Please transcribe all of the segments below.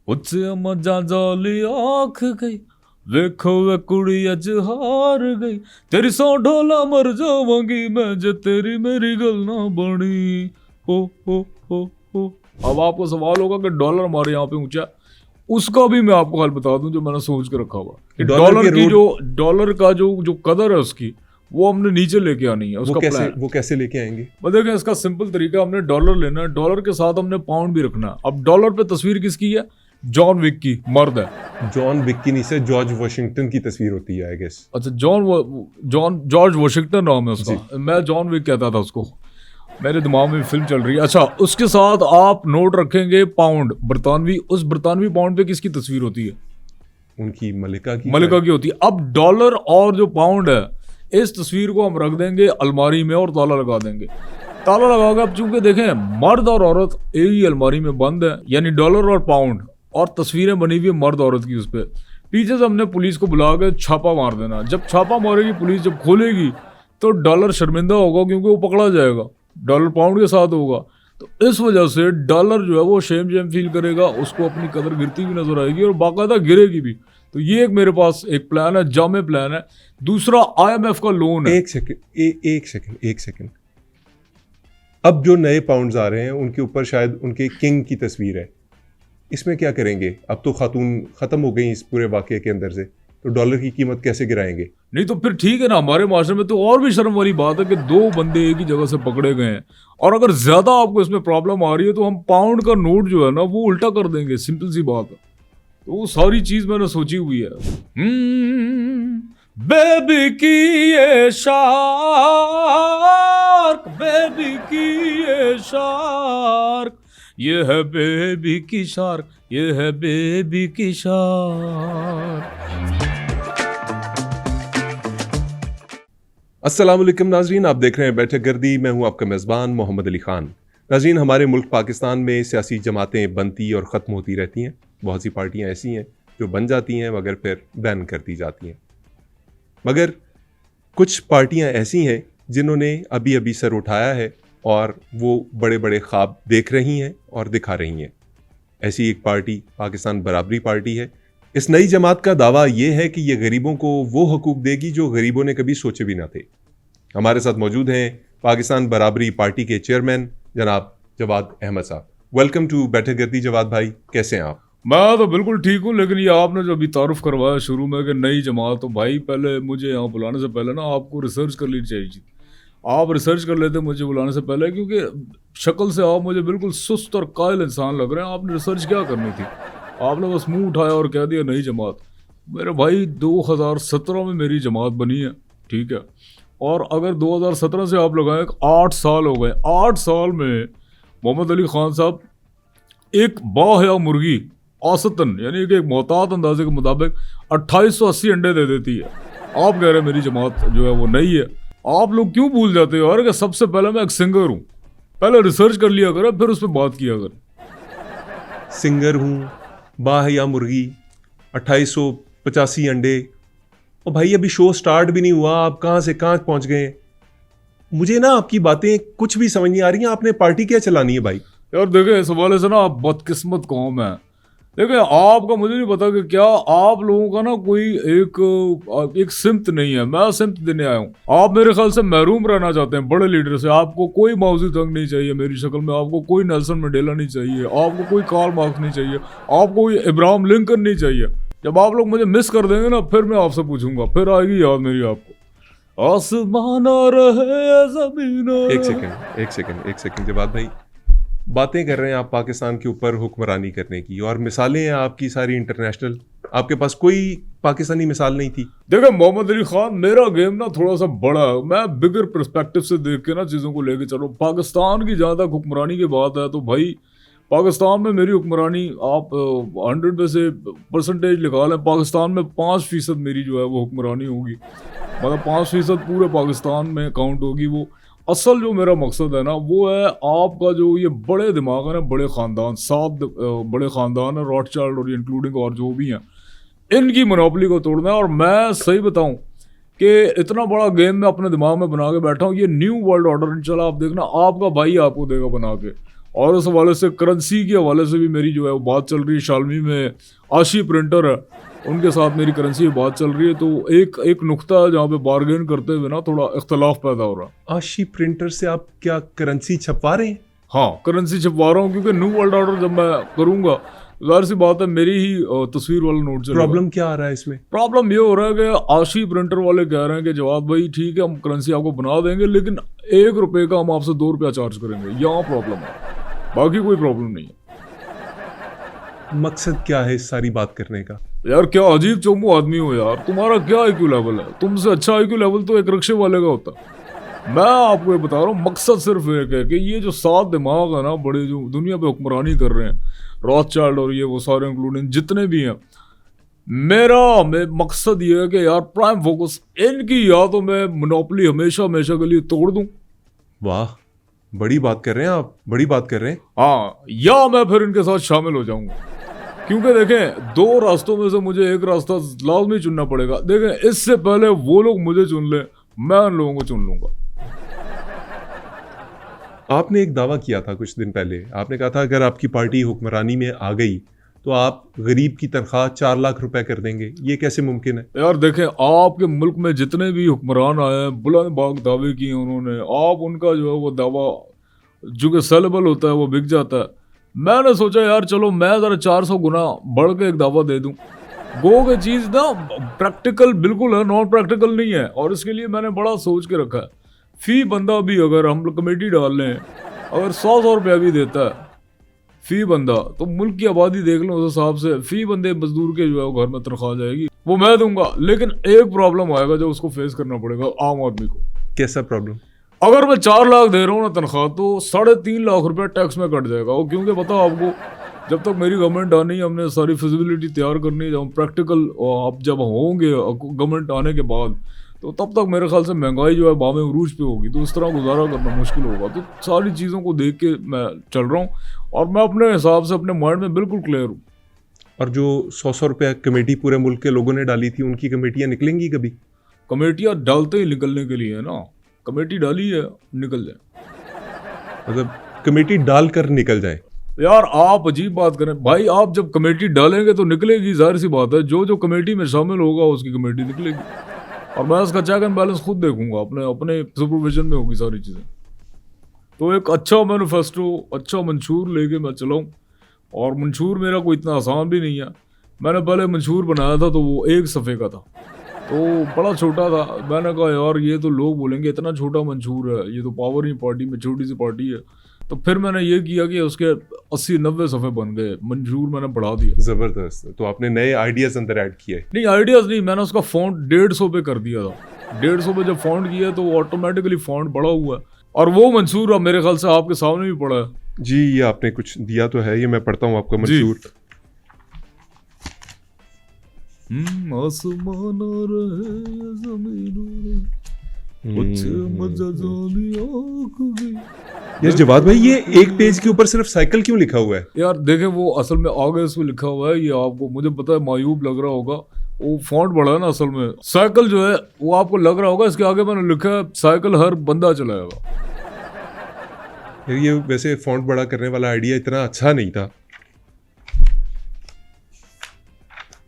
ਉੱਚੇ ਮੱਝਾਂ ਜਾਲੀ ਆਖ ਗਈ ਵੇਖੋ ਵੇ ਕੁੜੀ ਅੱਜ ਹਾਰ गई तेरी सौ ढोला मर जावांगी मैं जे तेरी मेरी गल ना बनी हो। अब आपको सवाल होगा कि डॉलर हमारे यहाँ पे ऊंचा है। उसका भी मैं आपको हाल बता दूं जो मैंने सोच के रखा हुआ कि डॉलर का जो कदर है उसकी वो हमने नीचे लेके आनी है। उसका वो कैसे लेके आएंगे? देखें इसका सिंपल तरीका, हमने डॉलर लेना है, डॉलर के साथ हमने पाउंड भी रखना है। अब डॉलर पे तस्वीर किसकी है? जॉन विक की, मर्द है। जॉन विक की नहीं से जॉर्ज वॉशिंगटन की तस्वीर होती है आई गेस। अच्छा जॉर्ज वॉशिंगटन नाम है उसका, मैं जॉन विक कहता था उसको, मेरे दिमाग में फिल्म चल रही है। अच्छा उसके साथ आप नोट रखेंगे पाउंड बरतानवी, उस बरतानवी पाउंड पे किसकी तस्वीर होती है? उनकी मलिका की होती है। अब डॉलर और जो पाउंड है इस तस्वीर को हम रख देंगे अलमारी में और ताला लगा देंगे। ताला लगा के अब चूंकि देखें मर्द और औरत एक ही अलमारी में बंद है, यानी डॉलर और पाउंड और तस्वीरें बनी हुई है मर्द औरत की, उस पर पीछे से हमने पुलिस को बुला के छापा मार देना। जब छापा मारेगी पुलिस, जब खोलेगी तो डॉलर शर्मिंदा होगा क्योंकि वो पकड़ा जाएगा, डॉलर पाउंड के साथ होगा। तो इस वजह से डॉलर जो है वो शेम फील करेगा, उसको अपनी कदर गिरती भी नजर आएगी और बाकायदा गिरेगी भी। तो ये एक मेरे पास एक प्लान है, जामे प्लान है। दूसरा IMF का लोन है। एक सेकंड। अब जो नए पाउंड्स आ रहे हैं उनके ऊपर शायद उनके किंग की तस्वीर है, इसमें क्या करेंगे? अब तो खातून खत्म हो गई इस पूरे वाकये के अंदर से, तो डॉलर की कीमत कैसे गिराएंगे? नहीं तो फिर ठीक है ना, हमारे माशरे में तो और भी शर्म वाली बात है कि दो बंदे एक ही जगह से पकड़े गए हैं, और अगर ज्यादा आपको इसमें प्रॉब्लम आ रही है तो हम पाउंड का नोट जो है ना वो उल्टा कर देंगे, सिंपल सी बात है। तो वो सारी चीज मैंने सोची हुई है। बेबी की ये शार्क, बेबी की ये शार्क, ये है बेबी की शार्क, ये है बेबी की शार्क। अस्सलाम वालेकुम नाजरीन, आप देख रहे हैं बैठक गर्दी। मैं हूं आपका मेज़बान मोहम्मद अली खान। नाजरीन, हमारे मुल्क पाकिस्तान में सियासी जमातें बनती और ख़त्म होती रहती हैं। बहुत सी पार्टियां ऐसी हैं जो बन जाती हैं मगर फिर बैन कर दी जाती हैं। मगर कुछ पार्टियां ऐसी हैं जिन्होंने अभी अभी सर उठाया है और वो बड़े बड़े ख्वाब देख रही हैं और दिखा रही हैं। ऐसी एक पार्टी पाकिस्तान बराबरी पार्टी है। इस नई जमात का दावा ये है कि ये गरीबों को वो हकूक़ देगी जो गरीबों ने कभी सोचे भी ना थे। हमारे साथ मौजूद हैं पाकिस्तान बराबरी पार्टी के चेयरमैन जनाब जवाद अहमद साहब। वेलकम टू बैठक गर्दी। जवाद भाई, कैसे हैं आप? मैं तो बिल्कुल ठीक हूँ, लेकिन ये आपने जो अभी तारुफ करवाया शुरू में कि नई जमात, तो भाई पहले मुझे यहाँ बुलाने से पहले ना आपको रिसर्च कर लेनी चाहिए थी। आप रिसर्च कर लेते मुझे बुलाने से पहले, क्योंकि शक्ल से आप मुझे बिल्कुल सुस्त और कायल इंसान लग रहे हैं। आपने रिसर्च क्या करनी थी? आपने बस मुंह उठाया और कह दिया नई जमात। मेरे भाई 2017 में मेरी जमात बनी है, ठीक है, और अगर 2017 से आप लगाएं 8 साल हो गए। 8 साल में मोहम्मद अली खान साहब एक बाहया मुर्गी औसतन यानी कि एक मोहतात अंदाजे के मुताबिक 2880 अंडे दे देती है। आप कह रहे हैं मेरी जमात जो है वो नई है। आप लोग क्यों भूल जाते हो यार कि सबसे पहले मैं एक सिंगर हूँ? पहले रिसर्च कर लिया करें, फिर उस पर बात किया करें। सिंगर हूँ, बाहया मुर्गी, 2885 अंडे। और भाई अभी शो स्टार्ट भी नहीं हुआ, आप कहाँ से कहाँ पहुँच गए? मुझे ना आपकी बातें कुछ भी समझ नहीं आ रही हैं। आपने पार्टी क्या चलानी है भाई? यार देखें, इस हवाले से ना आप बदकिस्मत कौम है। देखिए आपका मुझे नहीं पता कि क्या आप लोगों का ना कोई एक सिमत नहीं है। मैं सिमत देने आया हूँ। आप मेरे ख्याल से महरूम रहना चाहते हैं बड़े लीडर से। आपको कोई माउजी तंग नहीं चाहिए मेरी शक्ल में, आपको कोई नेल्सन मंडेला नहीं चाहिए, आपको कोई कार्ल मार्क्स नहीं चाहिए, आपको कोई इब्राहिम लिंकन नहीं चाहिए। जब आप लोग मुझे मिस कर देंगे ना, फिर मैं आपसे पूछूंगा, फिर आएगी याद मेरी आपको। आसमान रहे ज़मीन। एक सेकंड जवाद भाई, बातें कर रहे हैं आप पाकिस्तान के ऊपर हुक्मरानी करने की, और मिसालें हैं आपकी सारी इंटरनेशनल। आपके पास कोई पाकिस्तानी मिसाल नहीं थी? देखो मोहम्मद अली खान, मेरा गेम ना थोड़ा सा बड़ा है। मैं बिगर पर्सपेक्टिव से देख के ना चीज़ों को लेके चलो। पाकिस्तान की जहाँ तक हुक्मरानी की बात है तो भाई पाकिस्तान में मेरी हुक्मरानी आप 100 में से परसेंटेज निकाल लें, पाकिस्तान में 5% मेरी जो है वो हुक्मरानी होगी। मतलब 5% पूरे पाकिस्तान में काउंट होगी। वो असल जो मेरा मकसद है ना वो है आपका जो ये बड़े दिमाग है ना, बड़े ख़ानदान, 7 बड़े ख़ानदान है, रॉथस्चाइल्ड और इंक्लूडिंग और जो भी हैं, इनकी मोनोपोली को तोड़ना है। और मैं सही बताऊं कि इतना बड़ा गेम मैं अपने दिमाग में बना के बैठा हूँ। ये न्यू वर्ल्ड ऑर्डर इंशाल्लाह आप देखना, आपका भाई आपको देगा बना के। और उस हवाले से करेंसी के हवाले से भी मेरी जो है वो बात चल रही है। शालमी में आशी प्रिंटर है, उनके साथ मेरी करेंसी की बात चल रही है। तो एक नुक्ता है जहाँ पे बार्गेन करते हुए ना थोड़ा इख्तलाफ पैदा हो रहा है। आशी प्रिंटर से आप क्या करेंसी छपवा रहे हैं? हाँ, करेंसी छपवा रहा हूँ, क्योंकि न्यू वर्ल्ड ऑर्डर जब मैं करूँगा जाहिर सी बात है मेरी ही तस्वीर वाला नोट चलेगा। प्रॉब्लम क्या आ रहा है इसमें? प्रॉब्लम ये हो रहा है कि आशी प्रिंटर वाले कह रहे हैं कि जवाब भाई ठीक है हम करेंसी आपको बना देंगे, लेकिन 1 रुपए का हम आपसे 2 रुपया चार्ज करेंगे। यहाँ प्रॉब्लम है, बाकी कोई प्रॉब्लम नहीं है। मकसद क्या है इस सारी बात करने का? यार क्या अजीब चोमू आदमी हो यार, तुम्हारा क्या IQ लेवल है? तुमसे अच्छा IQ लेवल तो एक रिक्शे वाले का होता है। मैं आपको ये बता रहा हूँ, मकसद सिर्फ एक है कि ये जो 7 दिमाग है ना बड़े, जो दुनिया पे हुक्मरानी कर रहे हैं, रॉथस्चाइल्ड और ये वो सारे इंक्लूडिंग जितने भी हैं, मेरा मकसद ये है कि यार प्राइम फोकस इनकी या तो मैं मोनोपोली हमेशा हमेशा के लिए तोड़ दूं। वाह, बड़ी बात कर रहे हैं आप, बड़ी बात कर रहे हैं। हाँ, या मैं फिर इनके साथ शामिल हो जाऊंगा। क्योंकि देखें 2 रास्तों में से मुझे एक रास्ता लाजमी चुनना पड़ेगा। देखें इससे पहले वो लोग मुझे चुन ले, मैं उन लोगों को चुन लूंगा। आपने एक दावा किया था कुछ दिन पहले, आपने कहा था अगर आपकी पार्टी हुक्मरानी में आ गई तो आप गरीब की तनख्वाह 4 लाख रुपए कर देंगे। ये कैसे मुमकिन है? यार देखें, आपके मुल्क में जितने भी हुक्मरान आए हैं बुलंद बाग दावे किए उन्होंने, आप उनका जो है वो दावा जो कि सेलेबल होता है वो बिक जाता है। मैंने सोचा यार चलो मैं ज़रा 400 गुना बढ़ के एक दावा दे दूं। गो के चीज़ ना प्रैक्टिकल बिल्कुल है, नॉन प्रैक्टिकल नहीं है। और इसके लिए मैंने बड़ा सोच के रखा है। फी बंदा भी अगर हम लोग कमेटी डाल लें, अगर 100 रुपया भी देता है फी बंदा, तो मुल्क की आबादी देख लो उस हिसाब से फी बंदे मजदूर के जो है वो घर में तनख्वाह जाएगी, वो मैं दूंगा। लेकिन एक प्रॉब्लम आएगा जो उसको फेस करना पड़ेगा आम आदमी को। कैसा प्रॉब्लम? अगर मैं 4 लाख दे रहा हूँ ना तनख्वाह, तो 3.5 लाख रुपया टैक्स में कट जाएगा। वो क्योंकि पता आपको, जब तक मेरी गवर्नमेंट आनी, हमने सारी फिजिबिलिटी तैयार करनी है, जब प्रैक्टिकल आप जब होंगे गवर्नमेंट आने के बाद, तो तब तक मेरे ख्याल से महंगाई जो है बामे उरूज पे होगी, तो इस तरह गुजारा करना मुश्किल होगा। तो सारी चीज़ों को देख के मैं चल रहा हूँ और मैं अपने हिसाब से अपने माइंड में बिल्कुल क्लियर हूँ। और जो 100 रुपया कमेटी पूरे मुल्क के लोगों ने डाली थी, उनकी कमेटियाँ निकलेंगी कभी? कमेटियाँ डालते ही निकलने के लिए है ना, कमेटी डाली है निकल जाए, मतलब कमेटी डाल कर निकल जाए। यार आप अजीब बात करें भाई, आप जब कमेटी डालेंगे तो निकलेगी, जाहिर सी बात है। जो कमेटी में शामिल होगा उसकी कमेटी निकलेगी, और मैं उसका चेक एंड बैलेंस खुद देखूंगा, अपने सुपरविजन में होगी सारी चीज़ें। तो एक अच्छा मैनिफेस्टो, अच्छा मंशूर लेके मैं चलाऊँ। और मंशूर मेरा कोई इतना आसान भी नहीं है। मैंने पहले मंशूर बनाया था तो वो 1 सफ़े का था, तो बड़ा छोटा था। मैंने कहा यार ये तो लोग बोलेंगे इतना छोटा मंशूर है, ये तो पावर ही पार्टी में छोटी सी पार्टी है। तो फिर मैंने ये किया कि उसके 80-90 सफ़े बन गए, मंशूर मैंने बढ़ा दिया। ज़बरदस्त। तो आपने नए आइडियाज़ अंदर ऐड किए? नहीं, आइडियाज़ नहीं, मैंने उसका फ़ॉन्ट 150 पे कर दिया था। 150 पे जब फ़ॉन्ट किया तो ऑटोमेटिकली फ़ॉन्ट बड़ा हुआ। और वो मंशूर अब मेरे ख्याल से आपके सामने भी पड़ा है। जी, ये आपने कुछ दिया तो है, ये मैं पढ़ता हूँ आपका मंशूर। आसमान रहे ज़मीन कुछ यार जवाद भाई, ये एक पेज के ऊपर सिर्फ साइकिल क्यों लिखा हुआ है? यार देखें वो असल में आगे इसमें लिखा हुआ है, ये आपको मुझे पता है मायूब लग रहा होगा, वो फॉन्ट बड़ा है ना। असल में साइकिल जो है वो आपको लग रहा होगा, इसके आगे मैंने लिखा है साइकिल हर बंदा चलाएगा। यार ये वैसे फॉन्ट बड़ा करने वाला आइडिया इतना अच्छा नहीं था।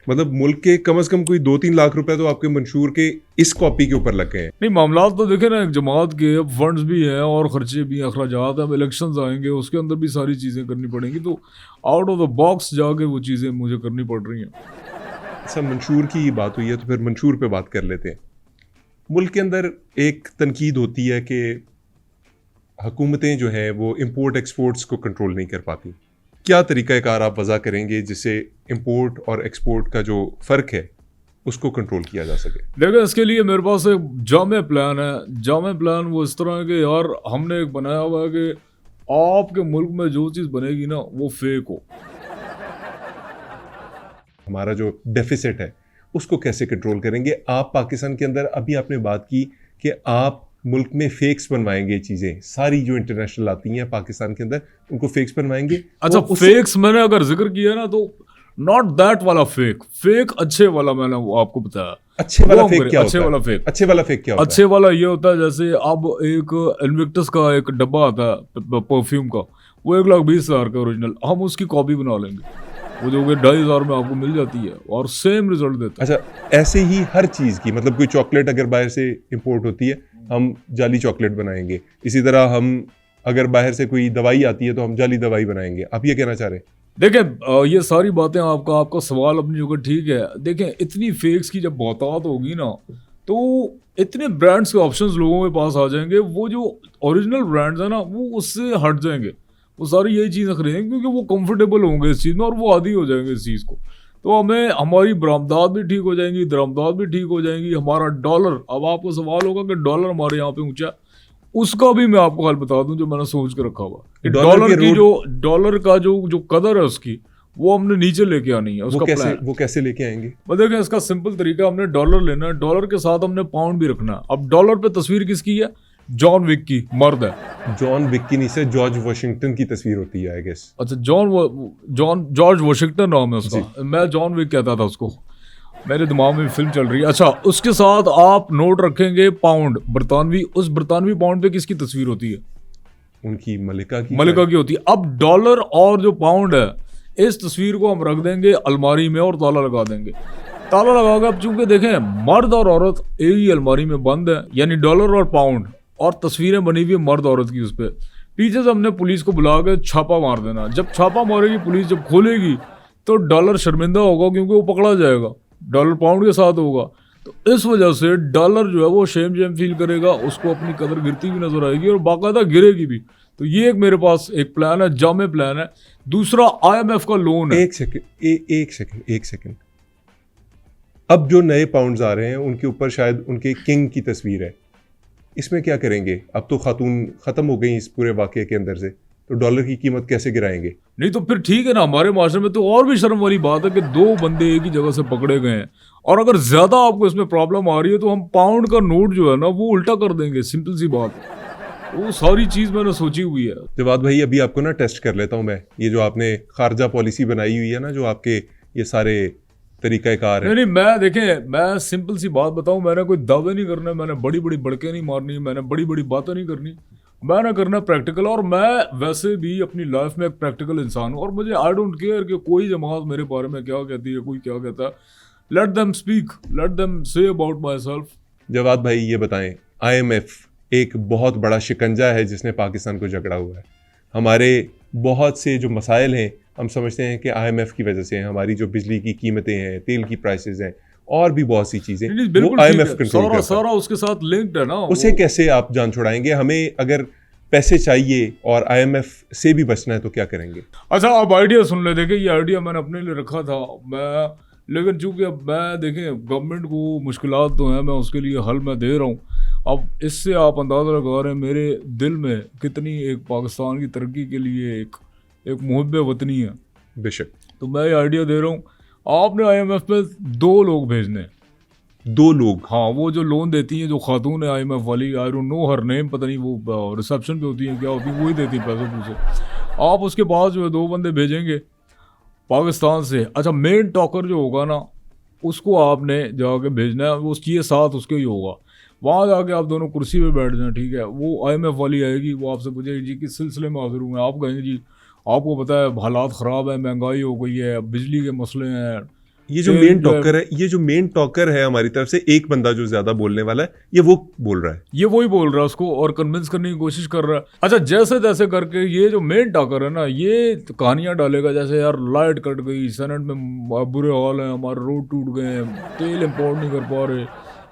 मतलब मुल्क के कम से कम कोई 2-3 लाख रुपए तो आपके मंशूर के इस कॉपी के ऊपर लग गए हैं। नहीं, मामला तो देखे ना, एक जमात के फंड्स भी हैं और खर्चे भी हैं, अखराजात हैं। अब इलेक्शंस आएंगे, उसके अंदर भी सारी चीज़ें करनी पड़ेंगी, तो आउट ऑफ द बॉक्स जाके वो चीज़ें मुझे करनी पड़ रही हैं। अच्छा, मंशूर की बात हुई है तो फिर मंशूर पे बात कर लेते हैं। मुल्क के अंदर एक तनकीद होती है कि हुकूमतें जो हैं वो इम्पोर्ट एक्सपोर्ट्स को कंट्रोल नहीं कर पाती। क्या तरीक़ाकार आप वज़ा करेंगे जिससे इंपोर्ट और एक्सपोर्ट का जो फ़र्क है उसको कंट्रोल किया जा सके? देखिए, इसके लिए मेरे पास एक जामे प्लान है। जामे प्लान वो इस तरह है कि यार हमने एक बनाया हुआ है कि आपके मुल्क में जो चीज़ बनेगी ना वो फेक हो। हमारा जो डेफिसिट है उसको कैसे कंट्रोल करेंगे? आप पाकिस्तान के अंदर अभी आपने बात की कि आप मुल्क में फेक्स बनवाएंगे, चीज़ें सारी जो इंटरनेशनल आती हैं पाकिस्तान के अंदर उनको फेक्स बनवाएंगे। अच्छा, फेक्स मैंने अगर जिक्र किया ना तो नॉट दैट वाला फेक अच्छे वाला मैंने वो आपको बताया। अच्छे वाला वो हम फेक करें, क्या अच्छे होता वाला है? फेक। अच्छे वाला फेक क्या होता अच्छे वाला ये होता है जैसे अब एक इन्विक्टस का एक डब्बा आता है परफ्यूम का, वो 1,20,000 का ओरिजिनल, हम उसकी कॉपी बना लेंगे, वो जो कि 2,500 में आपको मिल जाती है और सेम रिजल्ट देता है। अच्छा, ऐसे ही हर चीज़ की, मतलब कोई चॉकलेट अगर बाहर से इंपोर्ट होती है, हम जाली चॉकलेट बनाएंगे। इसी तरह हम अगर बाहर से कोई दवाई आती है तो हम जाली दवाई बनाएंगे। आप ये कहना चाह रहे हैं? देखें ये सारी बातें आपका सवाल अपनी जगह ठीक है। देखें इतनी फेक्स की जब बहुतात होगी ना, तो इतने ब्रांड्स के ऑप्शंस लोगों के पास आ जाएंगे, वो जो ओरिजिनल ब्रांड्स है ना वो उससे हट जाएंगे, वो सारी यही चीज़ें खरीदेंगे क्योंकि वो कंफर्टेबल होंगे इस चीज़ में और वो आदी हो जाएंगे इस चीज़ को। तो हमें हमारी बरामदात भी ठीक हो जाएंगी, दरामदात भी ठीक हो जाएंगी, हमारा डॉलर, अब आपको सवाल होगा कि डॉलर हमारे यहाँ पे ऊंचा, उसका भी मैं आपको हाल बता दूं जो मैंने सोच के रखा हुआ कि डॉलर का जो कदर है उसकी, वो हमने नीचे लेके आनी है। उसका प्लान वो कैसे लेके आएंगे? देखें इसका सिंपल तरीका, हमने डॉलर लेना है, डॉलर के साथ हमने पाउंड भी रखना है। अब डॉलर पे तस्वीर किसकी है? जॉन विक की, मर्द है। जॉन विक की नहीं से जॉर्ज वॉशिंगटन की तस्वीर होती है आई गेस। अच्छा, जॉर्ज वॉशिंगटन नाम है उसका, मैं जॉन विक कहता था उसको, मेरे दिमाग में फिल्म चल रही है। अच्छा, उसके साथ आप नोट रखेंगे पाउंड बरतानवी, उस बरतानवी पाउंड पे किसकी तस्वीर होती है? उनकी मलिका की होती है। अब डॉलर और जो पाउंड है, इस तस्वीर को हम रख देंगे अलमारी में और ताला लगा देंगे। ताला लगाओगे, अब चूंकि देखें मर्द और औरत एक ही अलमारी में बंद है, यानी डॉलर और पाउंड, और तस्वीरें बनी हुई है मर्द औरत की, उस पर पीछे से हमने पुलिस को बुला के छापा मार देना। जब छापा मारेगी पुलिस, जब खोलेगी तो डॉलर शर्मिंदा होगा क्योंकि वो पकड़ा जाएगा, डॉलर पाउंड के साथ होगा। तो इस वजह से डॉलर जो है वो शेम फील करेगा, उसको अपनी कदर गिरती हुई नजर आएगी और बाकायदा गिरेगी भी। तो ये एक मेरे पास एक प्लान है, जामे प्लान है। दूसरा IMF का लोन है। एक सेकंड। अब जो नए पाउंड्स आ रहे हैं उनके ऊपर शायद उनके किंग की तस्वीर है, इसमें क्या करेंगे? अब तो खातून खत्म हो गई इस पूरे वाकये के अंदर से, तो डॉलर की कीमत कैसे गिराएंगे? नहीं तो फिर ठीक है ना, हमारे माशरे में तो और भी शर्म वाली बात है कि 2 बंदे एक ही जगह से पकड़े गए हैं, और अगर ज्यादा आपको इसमें प्रॉब्लम आ रही है तो हम पाउंड का नोट जो है ना वो उल्टा कर देंगे, सिंपल सी बात है। वो सारी चीज मैंने सोची हुई है। जवाद भाई, अभी आपको ना टेस्ट कर लेता हूं मैं, ये जो आपने खारजा पॉलिसी बनाई हुई है ना, जो आपके ये सारे तरीक़ाकार है। नहीं, मैं सिंपल सी बात बताऊं, मैंने कोई दावे नहीं करने, मैंने बड़ी बड़ी बड़के नहीं मारनी, मैंने बड़ी बड़ी बातें नहीं करनी, मैंने करना प्रैक्टिकल। और मैं वैसे भी अपनी लाइफ में एक प्रैक्टिकल इंसान हूँ, और मुझे आई डोंट केयर कि कोई जमात मेरे बारे में क्या कहती है, कोई क्या कहता है। Let them speak, let them say about myself. Jawad भाई ये बताएं, IMF एक बहुत बड़ा शिकंजा है जिसने पाकिस्तान को जकड़ा हुआ है। हमारे बहुत से जो मसाइल हैं हम समझते हैं कि IMF की वजह से हैं। हमारी जो बिजली की कीमतें हैं, तेल की प्राइसेस हैं, और भी बहुत सी चीज़ें, वो IMF कंट्रोल करता है। सारा उसके साथ लिंक्ड है ना। उसे कैसे आप जान छुड़ाएंगे? हमें अगर पैसे चाहिए और IMF से भी बचना है तो क्या करेंगे? अच्छा, आप आइडिया सुन ले। देखिए ये आइडिया मैंने अपने लिए रखा था लेकिन चूंकि अब मैं देखें गवर्नमेंट को मुश्किलात तो हैं, मैं उसके लिए हल मैं दे रहा हूँ। अब इससे आप अंदाज़ा लगा रहे हैं मेरे दिल में कितनी एक पाकिस्तान की तरक्की के लिए एक मुहब्बे वतनी है। बेशक। तो मैं ये आइडिया दे रहा हूँ, आपने IMF में 2 लोग भेजने। 2 लोग? हाँ, वो जो लोन देती हैं, जो खातून है IMF वाली, I don't know her name, पता नहीं वो रिसेप्शन पे होती है क्या होती है, वही देती है पैसे पूसे। आप उसके पास जो है 2 बंदे भेजेंगे पाकिस्तान से। अच्छा, मेन टॉकर जो होगा ना उसको आपने जाके भेजना है, वो उसकी साथ उसके ही होगा। वहाँ जाके आप दोनों कुर्सी पे बैठ जाएं, ठीक है। वो IMF वाली आएगी, वो आपसे पूछेगी जी किस सिलसिले में हाजिर हुए हैं। आप कहेंगे जी आपको पता है हालात ख़राब है, महंगाई हो गई है, बिजली के मसले हैं। ये जो मेन टॉकर है हमारी तरफ से, एक बंदा जो ज्यादा बोलने वाला है, ये वो बोल रहा है, ये वही बोल रहा है उसको और कन्विंस करने की कोशिश कर रहा है। अच्छा, जैसे तैसे करके ये जो मेन टॉकर है ना, ये कहानियां डालेगा जैसे यार लाइट कट गई, सेनेट में बुरे हाल है, हमारे रोड टूट गए हैं, तेल इम्पोर्ट नहीं कर पा रहे,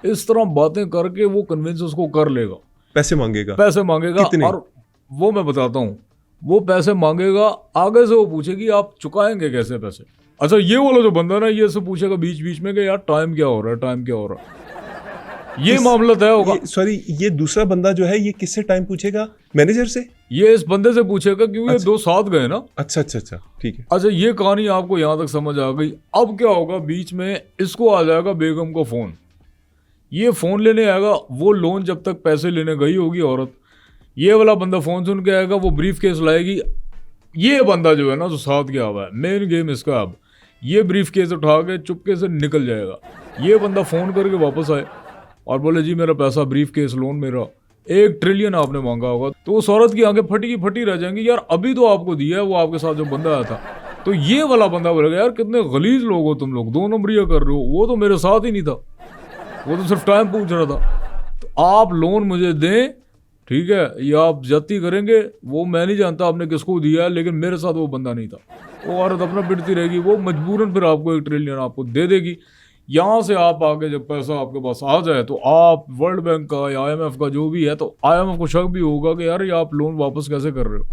इस तरह बातें करके वो कन्विंस उसको कर लेगा। पैसे मांगेगा कितने? और वो मैं बताता हूँ, वो पैसे मांगेगा, आगे से वो पूछेगी आप चुकाएंगे कैसे पैसे। अच्छा, ये वाला जो बंदा ना, ये से पूछेगा बीच बीच में कि यार टाइम क्या हो रहा है, ये मामला तय होगा। ये दूसरा बंदा जो है ये किससे टाइम पूछेगा? मैनेजर से? ये इस बंदे से पूछेगा क्योंकि ये 2 साथ गए ना। अच्छा, ठीक है। अच्छा, ये कहानी आपको यहाँ तक समझ आ गई। अब क्या होगा, बीच में इसको आ जाएगा बेगम का फोन, ये फोन लेने आएगा। वो लोन जब तक पैसे लेने गई होगी औरत, ये वाला बंदा फोन सुन के आएगा, वो ब्रीफ केस लाएगी। ये बंदा जो है ना जो साथ गया हुआ है, मेन गेम इसका, अब ये ब्रीफ केस उठा के चुपके से निकल जाएगा। ये बंदा फ़ोन करके वापस आए और बोले जी मेरा पैसा ब्रीफ केस लोन मेरा 1 ट्रिलियन आपने मांगा होगा, तो उस औरत की आंखें फटी की फटी रह जाएंगी, यार अभी तो आपको दिया है, वो आपके साथ जो बंदा आया था। तो ये वाला बंदा बोलेगा यार कितने गलीज लोग हो तुम लोग, 2 नंबरिया कर रहे हो, वो तो मेरे साथ ही नहीं था, वो तो सिर्फ टाइम पूछ रहा था। तो आप लोन मुझे दें, ठीक है, या आप ज्यादती करेंगे, वो मैं नहीं जानता आपने किसको दिया है, लेकिन मेरे साथ वो बंदा नहीं था। वो औरत अपना पिटती रहेगी, वो मजबूरन फिर आपको 1 ट्रिलियन आपको दे देगी। यहाँ से आप आगे जब पैसा आपके पास आ जाए तो आप वर्ल्ड बैंक का या IMF का जो भी है, तो IMF को शक भी होगा कि यार ये आप लोन वापस कैसे कर रहे हो।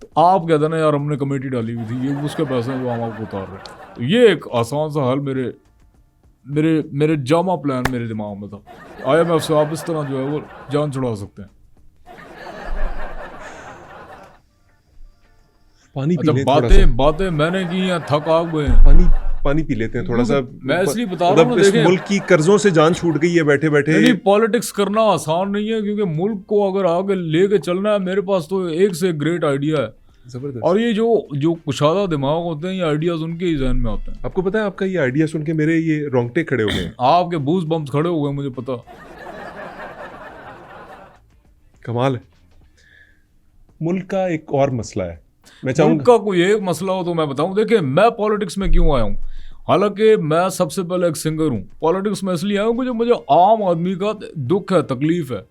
तो आप कहते ना यार हमने कमेटी डाली हुई थी, ये उसके पैसे हैं जो हम आपको उतार रहे हैं। तो ये एक आसान सा हल मेरे मेरे मेरे जामा प्लान मेरे दिमाग में था। IMF से आप इस तरह जो है वो जान छुड़ा सकते हैं। पानी पी अच्छा, लें थोड़ा सा। बातें मैंने की हैं, थक आ गए हैं। पानी पानी पी लेते हैं थोड़ा सा। मैं इसलिए बता रहा हूँ मतलब ना, इस देखें मुल्क की कर्जों से जान छूट गई है बैठे बैठे। नहीं, पॉलिटिक्स करना आसान नहीं है, क्योंकि मुल्क को अगर आगे लेके चलना है, मेरे पास तो एक से एक ग्रेट आइडिया है। जबरदस्त। और ये जो कुशादा दिमाग होते हैं, ये आइडियाज उनके ही जहन में आते हैं। आपको पता है, आपका ये आइडिया सुन के मेरे ये रोंगटे खड़े हो गए हैं। आपके बूज बम्स खड़े हो गए, मुझे पता। कमाल है। मुल्क का एक और मसला है, मैं मुल्क चाहूंगा। का कोई एक मसला हो तो मैं बताऊं। देखिए, मैं पॉलिटिक्स में क्यों आया हूं, हालांकि मैं सबसे पहले एक सिंगर हूं। पॉलिटिक्स में इसलिए आया हूं कि जो मुझे आम आदमी का दुख है, तकलीफ है,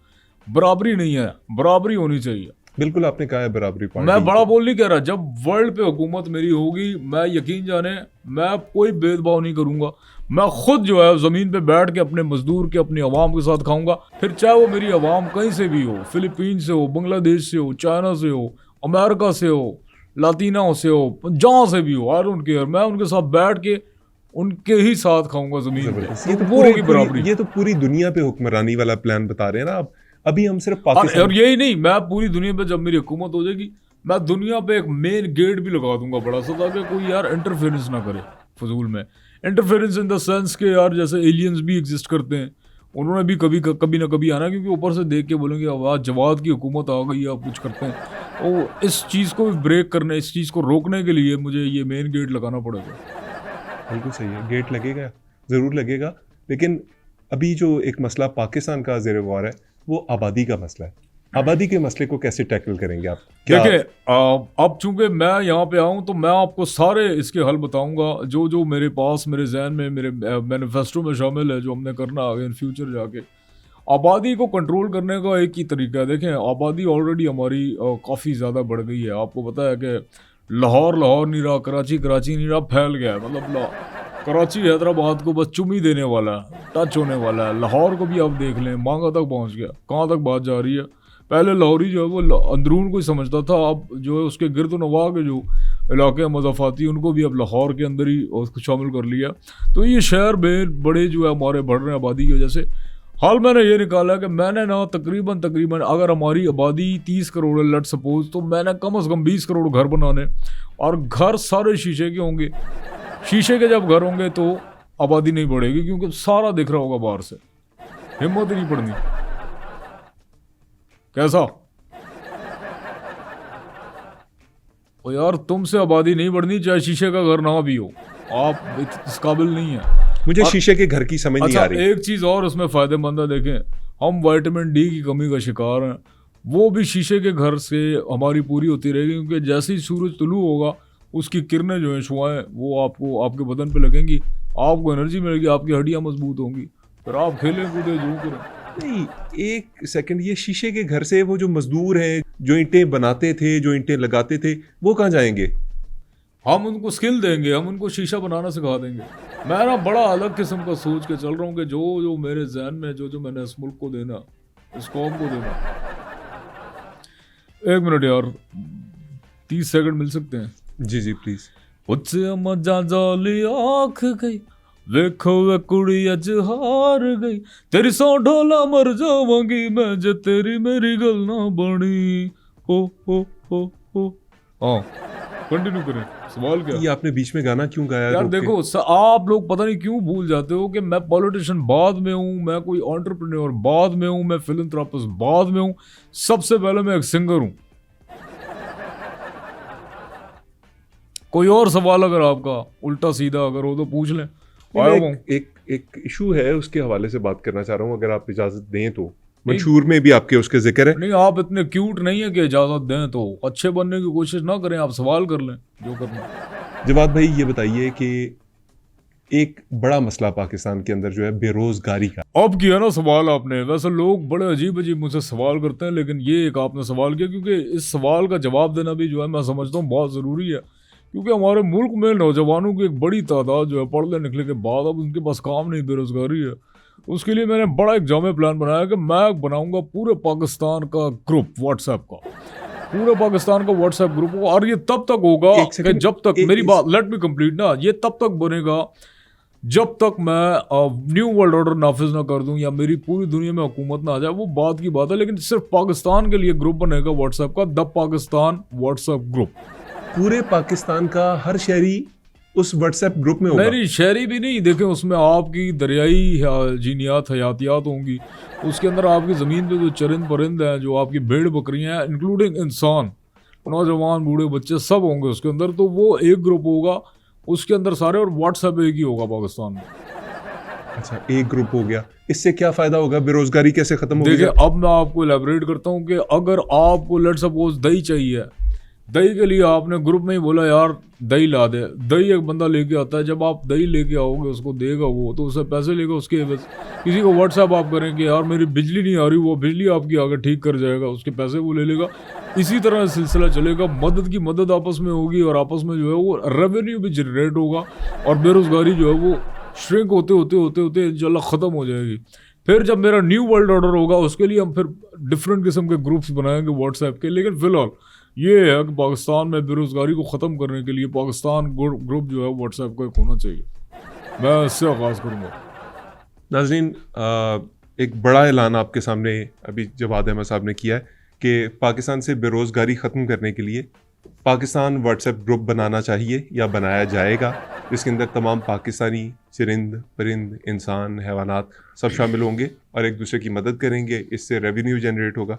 बराबरी नहीं है, बराबरी होनी चाहिए। बिल्कुल आपने कहा है, बराबरी पार्टी। मैं बड़ा बोल नहीं कह रहा, जब वर्ल्ड पे हुकूमत मेरी होगी, मैं यकीन जाने मैं कोई भेदभाव नहीं करूंगा। मैं खुद जो है ज़मीन पे बैठ के अपने मजदूर के, अपनी आवाम के साथ खाऊंगा, फिर चाहे वो मेरी आवाम कहीं से भी हो, फिलीपीन से हो, बांग्लादेश से हो, चाइना से हो, अमेरिका से हो, लातीना से हो, जहाँ से भी हो, आई डोंट केयर। मैं उनके साथ बैठ के उनके ही साथ खाऊंगा ज़मीन पे। ये तो वो होगी बराबरी। ये तो पूरी दुनिया पे हुक्मरानी वाला प्लान बता रहे हैं ना आप। अभी हम सिर्फ पाकिस्तान। और यही नहीं, मैं पूरी दुनिया पे जब मेरी हुकूमत हो जाएगी, मैं दुनिया पे एक मेन गेट भी लगा दूंगा बड़ा सा, ताकि कोई यार इंटरफेरेंस ना करे फजूल में। इंटरफेरेंस इन द सेंस के यार जैसे एलियंस भी एग्जिस्ट करते हैं, उन्होंने भी कभी ना कभी आना, क्योंकि ऊपर से देख के बोलेंगे आवाज़ जवाद की हुकूमत आ गई है, आप कुछ करते हैं। तो इस चीज़ को ब्रेक करने, इस चीज़ को रोकने के लिए मुझे ये मेन गेट लगाना पड़ेगा। बिल्कुल सही है, गेट लगेगा, ज़रूर लगेगा। लेकिन अभी जो एक मसला पाकिस्तान का ज़ेर गौर है, वो आबादी का मसला है। आबादी के मसले को कैसे टैकल करेंगे आप? देखिए, अब चूंकि मैं यहाँ पे आऊँ तो मैं आपको सारे इसके हल बताऊंगा, जो मेरे पास, मेरे जहन में, मेरे मैनिफेस्टो में शामिल है, जो हमने करना आगे इन फ्यूचर जाके। आबादी को कंट्रोल करने का एक ही तरीका है। देखें, आबादी ऑलरेडी हमारी काफ़ी ज़्यादा बढ़ गई है। आपको पता है कि लाहौर नहीं रहा, कराची नहीं रहा, फैल गया है। मतलब कराची हैदराबाद को बस चुम ही देने वाला है, टच होने वाला है। लाहौर को भी आप देख लें, मांगा तक पहुँच गया। कहाँ तक बात जा रही है? पहले लाहौरी जो है वो अंदरून को ही समझता था, अब जो है उसके गिरद नवा के जो इलाके मज़ाफ़ाती, उनको भी अब लाहौर के अंदर ही उसको शामिल कर लिया। तो ये शहर में बड़े जो है हमारे बढ़ रहे हैं आबादी की वजह से। हाल मैंने ये निकाला कि मैंने ना तकरीबन अगर हमारी आबादी 30 करोड़ है, लेट सपोज, तो मैंने कम से कम 20 करोड़ घर बनाने, और घर सारे शीशे के होंगे। शीशे के जब घर होंगे तो आबादी नहीं बढ़ेगी, क्योंकि सारा दिख रहा होगा बाहर से, हिम्मत ही नहीं पड़नी। कैसा? ओ यार, तुमसे आबादी नहीं बढ़नी चाहे शीशे का घर ना भी हो, आप इस काबिल नहीं है। मुझे शीशे के घर की समझ नहीं आ रही। एक चीज़ और उसमें फ़ायदेमंद है, देखें, हम विटामिन डी की कमी का शिकार हैं, वो भी शीशे के घर से हमारी पूरी होती रहेगी, क्योंकि जैसे ही सूरज तुलू होगा, उसकी किरणें जो हैं, शुआएं, वो आपको आपके बदन पे लगेंगी, आपको एनर्जी मिलेगी, आपकी हड्डियाँ मजबूत होंगी, फिर आप खेलें कूदें जो करें। नहीं, एक सेकंड, ये शीशे के घर से वो जो मजदूर हैं, जो ईंटें बनाते थे, जो ईंटें लगाते थे, वो कहाँ जाएंगे? हम उनको स्किल देंगे, हम उनको शीशा बनाना सिखा देंगे। मैं ना बड़ा अलग किस्म का सोच के चल रहा हूँ कि जो मेरे जहन में, जो मैंने इस मुल्क को देना, इस कौम को देना। 1 मिनट यार, 30 सेकंड मिल सकते हैं? जी जी प्लीज। उत्से मजा जाली आँख गई, वेखो वे कुड़ी अज हार गई, तेरी सौ ढोला मर जावांगी मैं, जे तेरी मेरी गल ना बनी। हो हाँ, कंटिन्यू करें। सवाल क्या? ये आपने बीच में गाना क्यों गाया? यार देखो, आप लोग पता नहीं क्यों भूल जाते हो कि मैं पॉलिटिशियन बाद में हूँ, मैं कोई एंटरप्रेन्योर बाद में हूँ, मैं फिलैंथ्रोपिस्ट बाद में हूँ, सबसे पहले मैं एक सिंगर हूँ। कोई और सवाल अगर आपका उल्टा सीधा अगर हो तो पूछ लें, आया मैं हूँ। एक इशू है, उसके हवाले से बात करना चाह रहा हूँ, अगर आप इजाज़त दें तो। मंशूर में भी आपके उसके जिक्र है। नहीं, आप इतने क्यूट नहीं है कि इजाज़त दें, तो अच्छे बनने की कोशिश ना करें, आप सवाल कर लें जो करना है। जवाद भाई ये बताइए कि एक बड़ा मसला पाकिस्तान के अंदर जो है बेरोज़गारी का। अब किया ना सवाल आपने। वैसे लोग बड़े अजीब अजीब मुझसे सवाल करते हैं, लेकिन ये एक आपने सवाल किया, क्योंकि इस सवाल का जवाब देना भी जो है मैं समझता हूँ बहुत ज़रूरी है। क्योंकि हमारे मुल्क में नौजवानों की एक बड़ी तादाद जो है पढ़ने लिखने के बाद अब उनके पास काम नहीं, बेरोज़गारी है। उसके लिए मैंने बड़ा एक जामे प्लान बनाया कि मैं बनाऊंगा पूरे पाकिस्तान का ग्रुप व्हाट्सएप का। पूरे पाकिस्तान का व्हाट्सएप ग्रुप होगा, और ये तब तक होगा एक कि सेकंड, जब तक मेरी बात लेट मी कंप्लीट ना, ये तब तक बनेगा जब तक मैं न्यू वर्ल्ड ऑर्डर नाफिज ना कर दूं या मेरी पूरी दुनिया में हुकूमत ना आ जाए, वो बात की बात है। लेकिन सिर्फ पाकिस्तान के लिए ग्रुप बनेगा व्हाट्सएप का, द पाकिस्तान व्हाट्सएप ग्रुप। पूरे पाकिस्तान का हर शहरी उस व्हाट्सएप ग्रुप में होगा। मेरी शहरी भी नहीं, देखें उसमें आपकी दरियाई जीनियात हयातियात होंगी, उसके अंदर आपकी ज़मीन पे जो चरिंद परिंद हैं, जो आपकी भेड़ बकरियां हैं, इंक्लूडिंग इंसान, नौजवान बूढ़े बच्चे सब होंगे उसके अंदर। तो वो एक ग्रुप होगा, उसके अंदर सारे, और व्हाट्सएप एक ही होगा पाकिस्तान में। अच्छा, एक ग्रुप हो गया, इससे क्या फायदा होगा? बेरोजगारी कैसे खत्म होगी? देखिए अब मैं आपको एलेबरेट करता हूँ कि अगर आपको लेट सपोज दही चाहिए, दही के लिए आपने ग्रुप में ही बोला यार दही ला दे, दही एक बंदा लेके आता है, जब आप दही लेके आओगे उसको देगा वो, तो उससे पैसे लेगा उसके एवज। किसी को व्हाट्सएप आप करें कि यार मेरी बिजली नहीं आ रही, वो बिजली आपकी आगे ठीक कर जाएगा, उसके पैसे वो ले लेगा। इसी तरह सिलसिला चलेगा, मदद की मदद आपस में होगी, और आपस में जो है वो रेवेन्यू भी जनरेट होगा, और बेरोजगारी जो है वो श्रिंक होते होते होते होते इंशाल्लाह ख़त्म हो जाएगी। फिर जब मेरा न्यू वर्ल्ड ऑर्डर होगा उसके लिए हम फिर डिफरेंट किस्म के ग्रुप्स बनाएंगे व्हाट्सएप के। लेकिन फिलहाल ये है कि पाकिस्तान में बेरोज़गारी को ख़त्म करने के लिए पाकिस्तान ग्रुप जो है व्हाट्सएप का एक होना चाहिए। मैं इससे आगाज़ करूँगा। नाज़रीन, एक बड़ा ऐलान आपके सामने अभी जवाद अहमद साहब ने किया है कि पाकिस्तान से बेरोज़गारी ख़त्म करने के लिए पाकिस्तान व्हाट्सएप ग्रुप बनाना चाहिए या बनाया जाएगा, जिसके अंदर तमाम पाकिस्तानी चरिंद परिंद इंसान हैवानात सब शामिल होंगे और एक दूसरे की मदद करेंगे। इससे रेवेन्यू जनरेट होगा।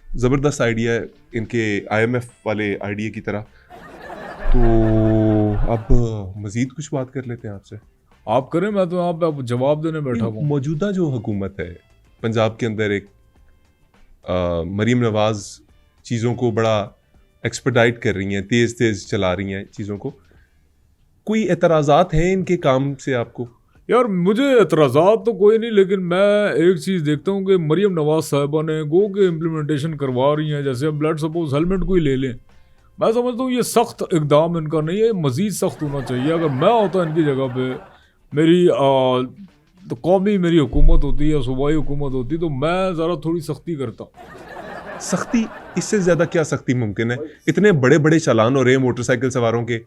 ज़बरदस्त आइडिया है, इनके IMF वाले आइडिया की तरह। तो अब मज़ीद कुछ बात कर लेते हैं आपसे। आप करें, मैं तो यहाँ पे आप जवाब देने बैठा हूँ। मौजूदा जो हुकूमत है पंजाब के अंदर, एक मरीम नवाज़ चीज़ों को बड़ा एक्सपर्टाइट कर रही हैं, तेज़ तेज़ चला रही हैं चीज़ों को। कोई एतराज़ात हैं इनके काम से आपको? यार मुझे एतराज़ात तो कोई नहीं, लेकिन मैं एक चीज़ देखता हूँ कि मरीम नवाज़ साहिबा ने गो के इम्प्लीमेंटेशन करवा रही हैं। जैसे अब लेट सपोज हेलमेट को ही ले लें, मैं समझता हूँ ये सख्त इकदाम इनका नहीं है, मज़ीद सख्त होना चाहिए। अगर मैं होता इनकी जगह पे, मेरी तो कौमी मेरी हुकूमत होती या सूबाई हुकूमत होती, तो मैं ज़रा थोड़ी सख्ती करता। सख्ती? इससे ज़्यादा क्या सख्ती मुमकिन है? इतने बड़े बड़े चालान हो रहे हैं मोटरसाइकिल सवारों के,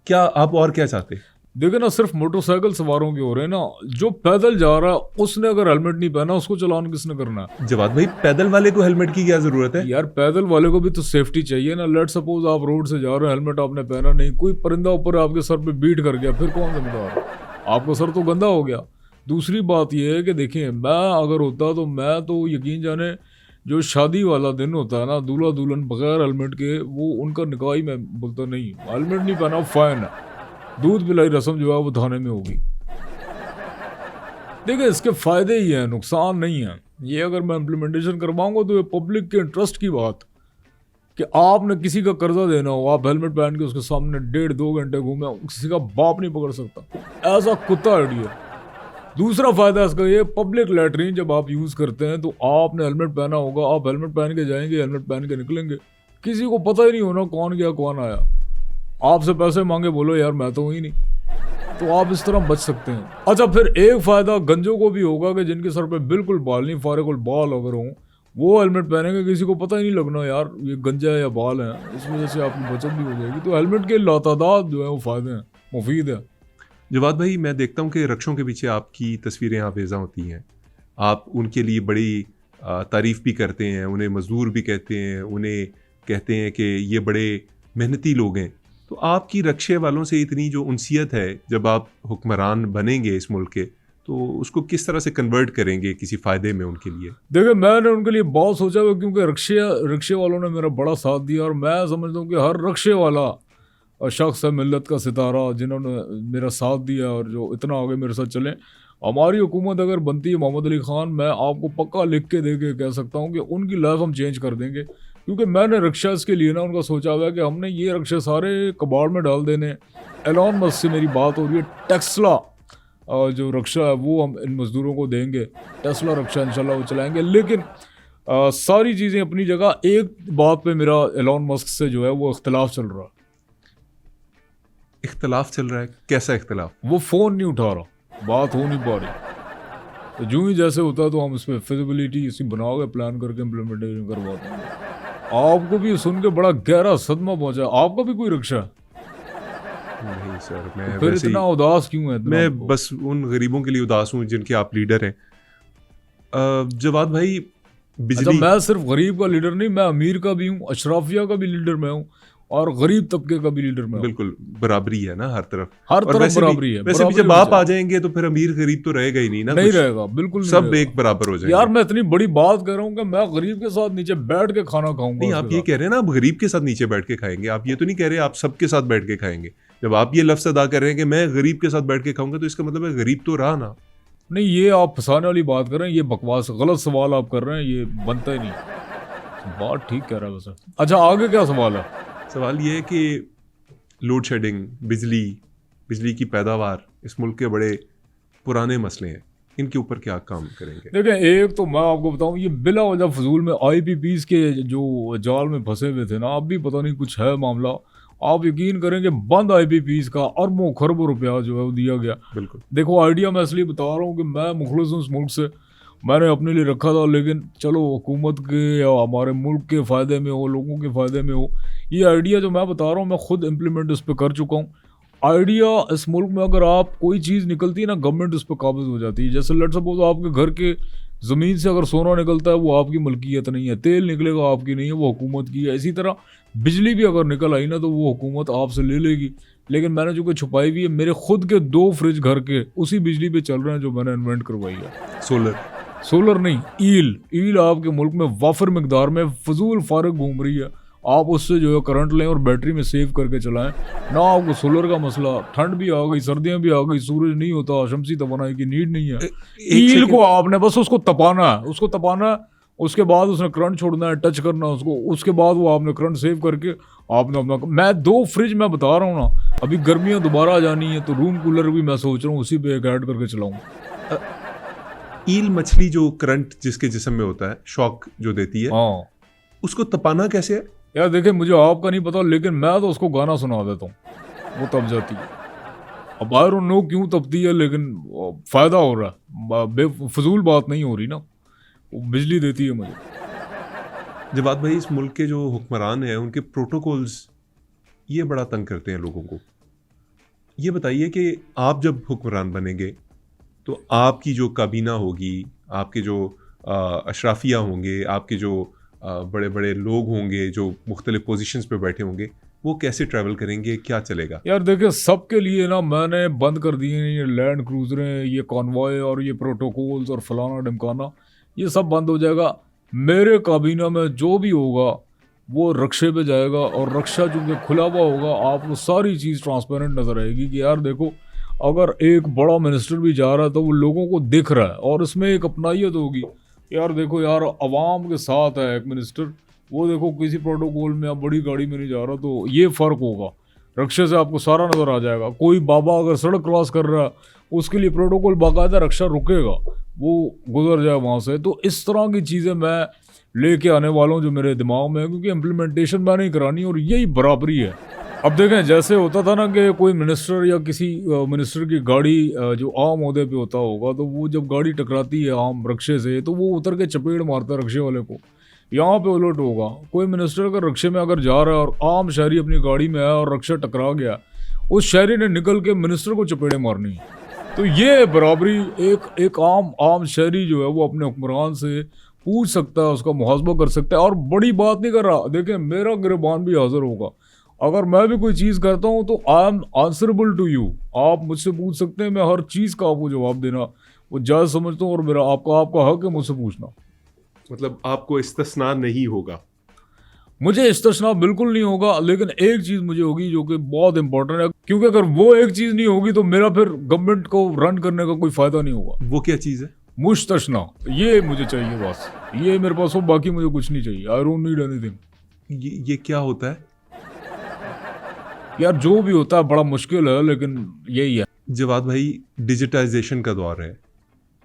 क्या आप और क्या चाहते? देखिए ना, सिर्फ मोटरसाइकिल सवारों के हो रहे हैं ना, जो पैदल जा रहा है उसने अगर हेलमेट नहीं पहना उसको चालान किसने करना है? जवाद भाई, पैदल वाले को हेलमेट की क्या ज़रूरत है? यार पैदल वाले को भी तो सेफ्टी चाहिए ना। लेट सपोज आप रोड से जा रहे हो, हेलमेट आपने पहना नहीं, कोई परिंदा ऊपर आपके सर पे बीट कर गया, फिर कौन जिम्मेदार? आपका सर तो गंदा हो गया। दूसरी बात यह है कि देखिए, मैं अगर होता तो मैं तो यकीन जाने जो शादी वाला दिन होता है ना, दूल्हा दुल्हन बगैर हेलमेट के, वो उनका निकाह ही मैं बोलता नहीं, हेलमेट नहीं पहना फाइन है, दूध पिलाई रस्म जो है वो थाने में होगी। देखिए इसके फायदे ही हैं, नुकसान नहीं है। ये अगर मैं इम्प्लीमेंटेशन करवाऊंगा तो ये पब्लिक के इंटरेस्ट की बात, कि आपने किसी का कर्जा देना हो, आप हेलमेट पहन के उसके सामने 1.5-2 घंटे घूमे, किसी का बाप नहीं पकड़ सकता। ऐसा कुत्ता आइडिया। दूसरा फायदा इसका ये, पब्लिक लैटरीन जब आप यूज़ करते हैं तो आपने हेलमेट पहना होगा, आप हेलमेट पहन के जाएंगे, हेलमेट पहन के निकलेंगे, किसी को पता ही नहीं होना कौन गया कौन आया। आपसे पैसे मांगे, बोलो यार मैं तो ही नहीं, तो आप इस तरह बच सकते हैं। अच्छा, फिर एक फ़ायदा गंजों को भी होगा कि जिनके सर पे बिल्कुल बाल नहीं, फारिकुल बाल अगर हों, वो हेलमेट पहनेंगे, किसी को पता ही नहीं लगना यार ये गंजा है या बाल है। इस वजह से आपकी बचत भी हो जाएगी। तो हेलमेट के लातादाद जो है वो फ़ायदे हैं, मुफीद है। जवाद भाई, मैं देखता हूँ कि रक्षों के पीछे आपकी तस्वीरें आवेज़ा होती हैं। आप उनके लिए बड़ी तारीफ़ भी करते हैं, उन्हें मज़दूर भी कहते हैं, उन्हें कहते हैं कि ये बड़े मेहनती लोग हैं। तो आपकी रक्षे वालों से इतनी जो उनसियत है, जब आप हुक्मरान बनेंगे इस मुल्क के, तो उसको किस तरह से कन्वर्ट करेंगे किसी फ़ायदे में उनके लिए? देखिए मैंने उनके लिए बहुत सोचा हुआ, क्योंकि रिक्शे वालों ने मेरा बड़ा साथ दिया, और मैं समझता हूँ कि हर रिक्शे वाला शख्स है, मिल्लत का सितारा, जिन्होंने मेरा साथ दिया और जो इतना आगे मेरे साथ चले। हमारी हुकूमत अगर बनती है मोहम्मद अली खान, मैं आपको पक्का लिख के दे के कह सकता हूँ कि उनकी लाइफ हम चेंज कर देंगे। क्योंकि मैंने रक्षास के लिए ना उनका सोचा हुआ है कि हमने ये रक्षा सारे कबाड़ में डाल देने। एलॉन मस्क से मेरी बात हो रही है, टेस्ला जो रक्षा है वो हम इन मज़दूरों को देंगे, टेस्ला रक्षा इंशाल्लाह वो चलाएंगे। लेकिन सारी चीज़ें अपनी जगह, एक बात पे मेरा एलॉन मस्क से जो है वो इख्तलाफ चल रहा है। इख्तलाफ चल रहा है? कैसा इख्तलाफ? वो फ़ोन नहीं उठा रहा, बात हो नहीं पा रही। तो जो ही जैसे होता है तो हम इस पर फिजिबिलिटी इसी बनाओगे, प्लान करके इम्प्लीमेंटेशन करवाते हैं। आपको भी सुन के बड़ा गहरा सदमा पहुंचा। आपका भी कोई रक्षा है? नहीं सर, मैं फिर वैसे इतना ही, उदास क्यों है? मैं बस उन गरीबों के लिए उदास हूँ जिनके आप लीडर हैं। जवाद भाई, अच्छा, बिजली, मैं सिर्फ गरीब का लीडर नहीं, मैं अमीर का भी हूँ, अशराफिया का भी लीडर मैं हूँ और गरीब तबके का भी लीडर मैं हूँ। बिल्कुल बराबरी है ना हर तरफ। हर और तरफ वैसे बराबरी भी, है। वैसे भी जब आप आ जाएंगे तो फिर अमीर गरीब तो रहेगा ही नहीं ना, नहीं कुछ रहेगा, बिल्कुल नहीं सब रहेगा। एक बराबर हो जाएंगे। यार मैं इतनी बड़ी बात कर रहा हूँ कि मैं गरीब के साथ नीचे बैठ के खाना खाऊंगा। नहीं, आप ये कह रहे हैं ना आप गरीब के साथ नीचे बैठ के खाएंगे, आप ये तो नहीं कह रहे आप सबके साथ बैठ के खाएंगे। जब आप ये लफ्ज अदा कर रहे हैं कि मैं गरीब के साथ बैठ के खाऊंगा, तो इसका मतलब है गरीब तो रहा ना। नहीं, ये आप फंसाने वाली बात कर रहे हैं, ये बकवास गलत सवाल आप कर रहे हैं, ये बनता ही नहीं। बात ठीक कह रहा है वैसे। अच्छा, आगे क्या सवाल है? सवाल ये है कि लोड शेडिंग, बिजली की पैदावार इस मुल्क के बड़े पुराने मसले हैं, इनके ऊपर क्या काम करेंगे? देखें, एक तो मैं आपको बताऊं, ये बिला वजह फजूल में IPPs के जो जाल में फंसे हुए थे ना, अब भी पता नहीं कुछ है मामला। आप यकीन करेंगे, बंद IPPs का अरबों खरबों रुपया जो है वो दिया गया। बिल्कुल। देखो, आइडिया मैं इसलिए बता रहा हूँ कि मैं मुखलिस हूँ इस मुल्क से, मैंने अपने लिए रखा था, लेकिन चलो हुकूमत के या हमारे मुल्क के फ़ायदे में हो, लोगों के फ़ायदे में हो। ये आइडिया जो मैं बता रहा हूँ, मैं खुद इम्प्लीमेंट उस पर कर चुका हूँ। आइडिया इस मुल्क में अगर आप कोई चीज़ निकलती है ना, गवर्नमेंट उस पर काबिज हो जाती है। जैसे लेट्स सपोज आपके घर के ज़मीन से अगर सोना निकलता है, वो आपकी मलकियत नहीं है। तेल निकलेगा, आपकी नहीं है, वो हुकूमत की है। इसी तरह बिजली भी अगर निकल आई ना, तो वो हुकूमत आपसे ले लेगी। लेकिन मैंने जो कि छुपाई हुई है, मेरे खुद के 2 फ्रिज घर के उसी बिजली पे चल रहे हैं जो मैंने इन्वेंट करवाई है। सोलर नहीं, ईल आपके मुल्क में वाफर मिकदार में फजूल फारग घूम रही है। आप उससे जो है करंट लें और बैटरी में सेव करके चलाएं ना। आपको सोलर का मसला, ठंड भी आ गई, सर्दियां भी आ गई, सूरज नहीं होता, शमसी तवानाई की नीड नहीं है। ईल को आपने बस उसको तपाना है, उसके बाद उसने करंट छोड़ना है, टच करना है उसको, उसके बाद वो आपने करंट सेव करके आपने अपना। मैं 2 फ्रिज मैं बता रहा हूँ ना, अभी गर्मियाँ दोबारा आ जानी है तो रूम कूलर भी मैं सोच रहा हूँ उसी पे एक ऐड करके चलाऊँ। ईल मछली जो करंट जिसके जिस्म में होता है, शॉक जो देती है, हाँ, उसको तपाना कैसे है? यार देखिए, मुझे आपका नहीं पता, लेकिन मैं तो उसको गाना सुना देता हूँ, वो तप जाती है। अब आई डोंट नो क्यों तपती है, लेकिन फ़ायदा हो रहा है, बेफजूल बात नहीं हो रही ना, वो बिजली देती है मुझे। जवाद भाई, इस मुल्क के जो हुक्मरान हैं उनके प्रोटोकॉल्स ये बड़ा तंग करते हैं लोगों को। ये बताइए कि आप जब हुक्मरान बनेंगे तो आपकी जो काबीना होगी, आपके जो अशराफिया होंगे, आपके जो बड़े बड़े लोग होंगे जो मुख्तलिफ पोजीशंस पे बैठे होंगे, वो कैसे ट्रैवल करेंगे, क्या चलेगा? यार देखिए, सबके लिए ना मैंने बंद कर दिए हैं ये लैंड क्रूजरें, ये कॉन्वॉय और ये प्रोटोकॉल्स और फलाना ढमकाना, ये सब बंद हो जाएगा। मेरे काबीना में जो भी होगा वो रक्शे पे जाएगा, और रक्षा चूँकि खुला हुआ होगा, आपको सारी चीज़ ट्रांसपेरेंट नज़र आएगी कि यार देखो, अगर एक बड़ा मिनिस्टर भी जा रहा है तो वो लोगों को दिख रहा है, और इसमें एक अपनाइयत होगी। यार देखो यार, अवाम के साथ है एक मिनिस्टर, वो देखो किसी प्रोटोकॉल में आप बड़ी गाड़ी में नहीं जा रहा, तो ये फ़र्क होगा। रक्षा से आपको सारा नज़र आ जाएगा। कोई बाबा अगर सड़क क्रॉस कर रहा है, उसके लिए प्रोटोकॉल बाकायदा, रक्षा रुकेगा, वो गुजर जाए वहाँ से। तो इस तरह की चीज़ें मैं लेके आने वाला हूँ जो मेरे दिमाग में है, क्योंकि इम्प्लीमेंटेशन मैंने ही करानी और यही बराबरी है। अब देखें, जैसे होता था ना कि कोई मिनिस्टर या किसी मिनिस्टर की गाड़ी जो आम ओहदे पे होता होगा, तो वो जब गाड़ी टकराती है आम रक्शे से, तो वो उतर के चपेट मारता है रक्शे वाले को। यहाँ पे उलट होगा, कोई मिनिस्टर अगर रक्शे में अगर जा रहा है और आम शहरी अपनी गाड़ी में आया और रक्षा टकरा गया, उस शहरी ने निकल के मिनिस्टर को चपेड़े मारनी है। तो ये बराबरी, एक आम शहरी जो है वो अपने हुक्मरान से पूछ सकता है, उसका मुहासबा कर सकता है। और बड़ी बात नहीं कर रहा, देखें मेरा गिरबान भी हाजिर होगा। अगर मैं भी कोई चीज़ करता हूँ तो I am answerable to you. आप मुझसे पूछ सकते हैं, मैं हर चीज़ का आपको जवाब देना वो जायज़ समझता हूँ, और मेरा आपका हक है मुझसे पूछना। मतलब आपको इस्तिस्ना नहीं होगा? मुझे इस्तेस्ना बिल्कुल नहीं होगा, लेकिन एक चीज़ मुझे होगी जो कि बहुत इंपॉर्टेंट है, क्योंकि अगर वो एक चीज़ नहीं होगी तो मेरा फिर गवर्नमेंट को रन करने का कोई फ़ायदा नहीं होगा। वो क्या चीज़ है? मुस्तशना, ये मुझे चाहिए बस, ये मेरे पास हो, बाकी मुझे कुछ नहीं चाहिए। I don't need anything. ये क्या होता है? यार जो भी होता है बड़ा मुश्किल है, लेकिन यही है। जवाद भाई, डिजिटाइजेशन का दौर है,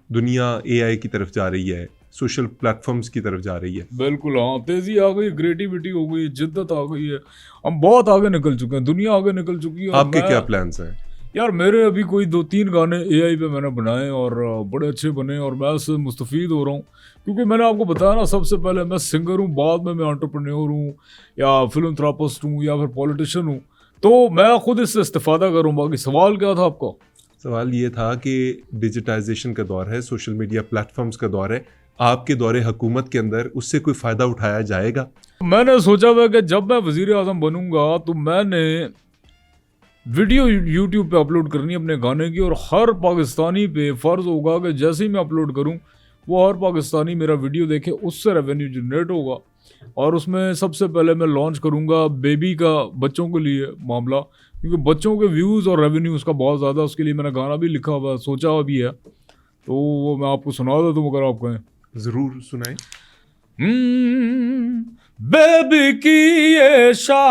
दुनिया एआई की तरफ जा रही है, सोशल प्लेटफॉर्म्स की तरफ जा रही है। बिल्कुल हाँ, तेजी आ गई, क्रिएटिविटी हो गई, जिद्दत आ गई है, हम बहुत आगे निकल चुके हैं, दुनिया आगे निकल चुकी है। आपके क्या प्लान्स हैं? यार मेरे अभी कोई 2-3 गाने एआई पे मैंने बनाए और बड़े अच्छे बने, और मैं उससे मुस्तफ़ीद हो रहा हूँ, क्योंकि मैंने आपको बताया ना, सबसे पहले मैं सिंगर हूँ, बाद में मैं एंटरप्रेन्योर हूँ या फिलंथ्रापिस्ट हूँ या फिर पॉलिटिशियन हूँ, तो मैं खुद इससे इस्तेफादा करूँ। बाकी सवाल क्या था आपका? सवाल ये था कि डिजिटाइजेशन का दौर है, सोशल मीडिया प्लेटफॉर्म्स का दौर है, आपके दौरे हुकूमत के अंदर उससे कोई फ़ायदा उठाया जाएगा? मैंने सोचा हुआ कि जब मैं वज़ीर आज़म बनूंगा तो मैंने वीडियो यूट्यूब पे अपलोड करनी है अपने गाने की, और हर पाकिस्तानी पे फ़र्ज़ होगा कि जैसे ही मैं अपलोड करूं वो हर पाकिस्तानी मेरा वीडियो देखे, उससे रेवेन्यू जनरेट होगा। और उसमें सबसे पहले मैं लॉन्च करूंगा बेबी का, बच्चों के लिए मामला, क्योंकि बच्चों के व्यूज़ और रेवेन्यू उसका बहुत ज़्यादा, उसके लिए मैंने गाना भी लिखा हुआ, सोचा हुआ भी है, तो वो मैं आपको सुना देता हूँ अगर आप कहें। ज़रूर सुनाएं। बेबी की ये शार्क,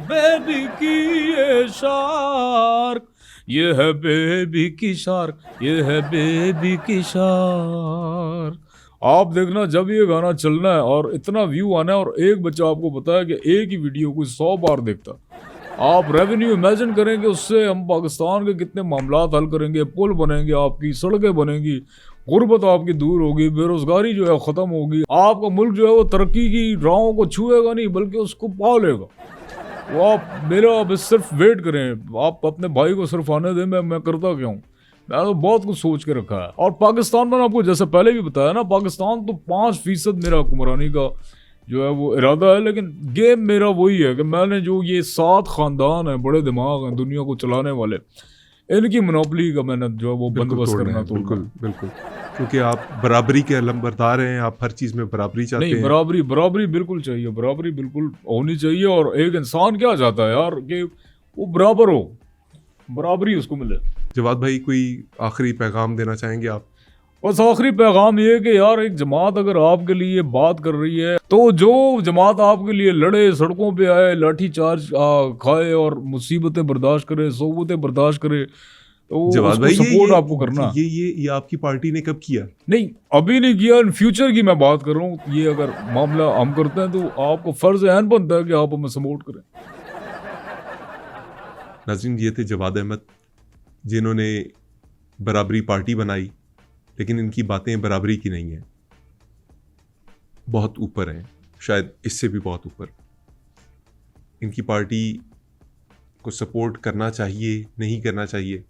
बेबी की ये शार्क, ये है बेबी की शार्क, ये है बेबी की शार्क। आप देखना जब ये गाना चलना है और इतना व्यू आना है, और एक बच्चा आपको पता है कि एक ही वीडियो को 100 बार देखता, आप रेवेन्यू इमेजिन करेंगे उससे हम पाकिस्तान के कितने मामलात हल करेंगे, पुल बनेंगे, आपकी सड़कें बनेंगी, गुर्बत आपकी दूर होगी, बेरोजगारी जो है ख़त्म होगी, आपका मुल्क जो है वो तरक्की की राहों को छुएगा नहीं बल्कि उसको पा लेगा। वो आप मेरा अब सिर्फ वेट करें, आप अपने भाई को सिर्फ आने दें, मैं करता क्या हूँ, मैंने तो बहुत कुछ सोच के रखा है। और पाकिस्तान मैंने आपको जैसे पहले भी बताया ना, पाकिस्तान तो 5% मेरा हुक्मरानी का जो है वो इरादा है, लेकिन गेम मेरा वही है कि मैंने जो ये 7 ख़ानदान हैं, बड़े दिमाग हैं दुनिया को चलाने वाले, इनकी मोनोपली का मैंने जो है वो बंदोबस्त करना। तो बिल्कुल बिल्कुल, क्योंकि आप बराबरी के अलंबरदार हैं, आप हर चीज़ में बराबरी चाहते हैं। नहीं, बराबरी बिल्कुल चाहिए, बराबरी बिल्कुल होनी चाहिए। और एक इंसान क्या चाहता है यार कि वो बराबर हो, बराबरी उसको मिले। जवाद भाई, कोई आखिरी पैगाम देना चाहेंगे आप? बस आखिरी पैगाम ये कि यार एक जमात अगर आपके लिए बात कर रही है, तो जो जमात आपके लिए लड़े, सड़कों पे आए, लाठी चार्ज खाए और मुसीबतें बर्दाश्त करे, सोबतें बर्दाश्त करे, तो जवाद भाई, सपोर्ट आपको करना। ये आपकी पार्टी ने कब किया? नहीं, अभी नहीं किया, इन फ्यूचर की मैं बात कर रहा हूँ। ये अगर मामला हम करते हैं तो आपको फर्ज ऐन बनता है कि आप हमें सपोर्ट करें। नाज़रीन, ये थे जवाद अहमद, जिन्होंने बराबरी पार्टी बनाई, लेकिन इनकी बातें बराबरी की नहीं हैं, बहुत ऊपर हैं, शायद इससे भी बहुत ऊपर। इनकी पार्टी को सपोर्ट करना चाहिए, नहीं करना चाहिए,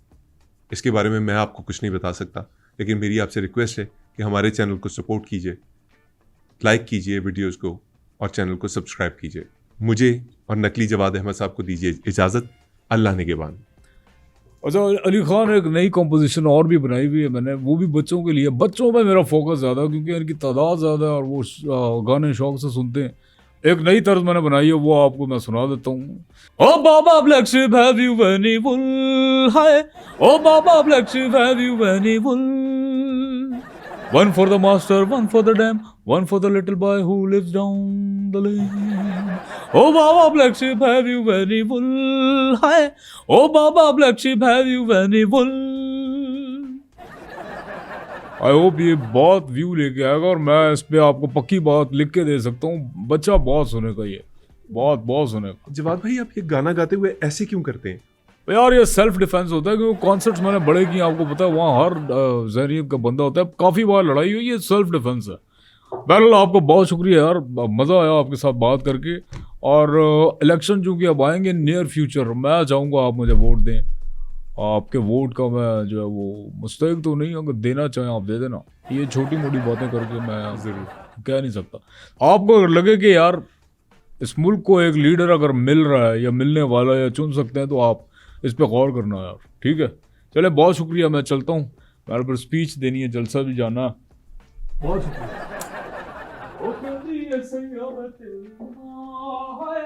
इसके बारे में मैं आपको कुछ नहीं बता सकता, लेकिन मेरी आपसे रिक्वेस्ट है कि हमारे चैनल को सपोर्ट कीजिए, लाइक कीजिए वीडियोस को और चैनल को सब्सक्राइब कीजिए। मुझे और नकली जवाद अहमद साहब को दीजिए इजाज़त। अल्लाह निगहबान। अच्छा, अली खान एक नई कॉम्पोजिशन और भी बनाई हुई है मैंने, वो भी बच्चों के लिए। बच्चों में मेरा फोकस ज़्यादा, क्योंकि इनकी तादाद ज़्यादा है और वो गाने शौक से सुनते हैं। एक नई तर्ज मैंने बनाई है, वो आपको मैं सुना देता हूँ। Oh baa baa black sheep have you any wool, hi oh baa baa black sheep have you any wool, one for the master, one for the dam, one for the little boy who lives down the lane. Oh Baba black sheep, have you any wool? Hi. Oh Baba black sheep, have you any wool? I hope ये बहुत view लेके आएगा, और मैं इस पे आपको पक्की बात लिख के दे सकता हूँ, बच्चा बहुत सुनेगा, ये बहुत सुनेगा। जवाद भाई, आप ये गाना गाते हुए ऐसे क्यों करते हैं? यार ये सेल्फ डिफेंस होता है, क्योंकि कॉन्सर्ट्स मैंने बड़े किए, आपको पता है, वहाँ हर ज़हनियत का बंदा होता है, काफ़ी बार लड़ाई हुई, ये सेल्फ डिफेंस है। बहरहाल आपको बहुत शुक्रिया यार, मज़ा आया आपके साथ बात करके। और इलेक्शन चूँकि अब आएंगे नियर फ्यूचर, मैं चाहूँगा आप मुझे वोट दें। आपके वोट का मैं जो है वो मुस्तहिक तो नहीं, अगर देना चाहें आप दे देना। ये छोटी मोटी बातें करके मैं ज़रूर कह नहीं सकता। आपको अगर लगे कि यार इस मुल्क को एक लीडर अगर मिल रहा है या मिलने वाला है या चुन सकते हैं, तो आप इस पे गौर करना यार, ठीक है। चले, बहुत शुक्रिया, मैं चलता हूँ, मेरे पर स्पीच देनी है, जलसा भी जाना। बहुत शुक्रिया। ये सैया तेरी माँ है।